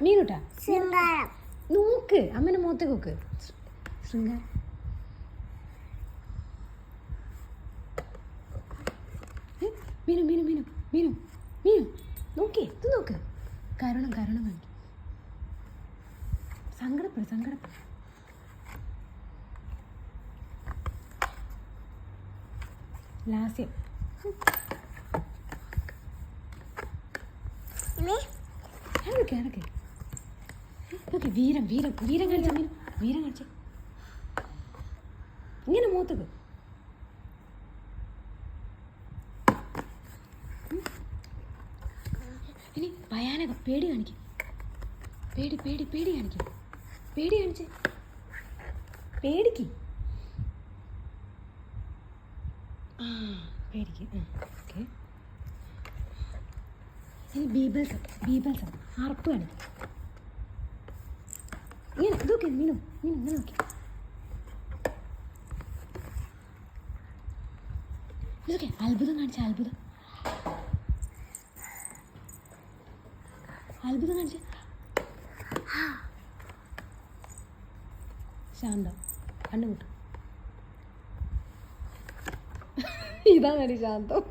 മീനുട്ടാ ശൃംഗാരം. നോക്ക് അമ്മേനെ മുഖത്തേക്ക് നോക്ക്. ശൃംഗാരം. മീനു മീനു മീനു മീനു മീനു നോക്കി ഇത് നോക്ക്. കരുണം കരുണം കാണിക്കും. സങ്കടപ്പെടും സങ്കടപ്പെടും. ലാസ്യം. ഇനി ഇടയ്ക്ക് ഇടയ്ക്ക് നോക്കി. വീരം വീരം വീരം കാണിച്ച മീനു. വീരം കാണിച്ച ഇങ്ങനെ മുഖത്തേക്ക്. ഇനി ഭയാനകം. പേടി കാണിക്കും. പേടി പേടി പേടി കാണിക്കും. പേടി കാണിച്ചേ. പേടിക്ക്. ആ പേടിക്ക്. ഓക്കെ. ഇനി ബീബൽസം. ബീബൽസം അറപ്പ് കാണിക്കും. ഇങ്ങനെ ഇതൊക്കെ മീനു മീനു ഇങ്ങനെ നോക്കി. ഇതൊക്കെ അത്ഭുതം കാണിച്ച. അത്ഭുതം അത്ഭുതം കാണിച്ച. ശാന്തം. കണ്ണുമുട്ടും. ഇതാണ് ശാന്തം.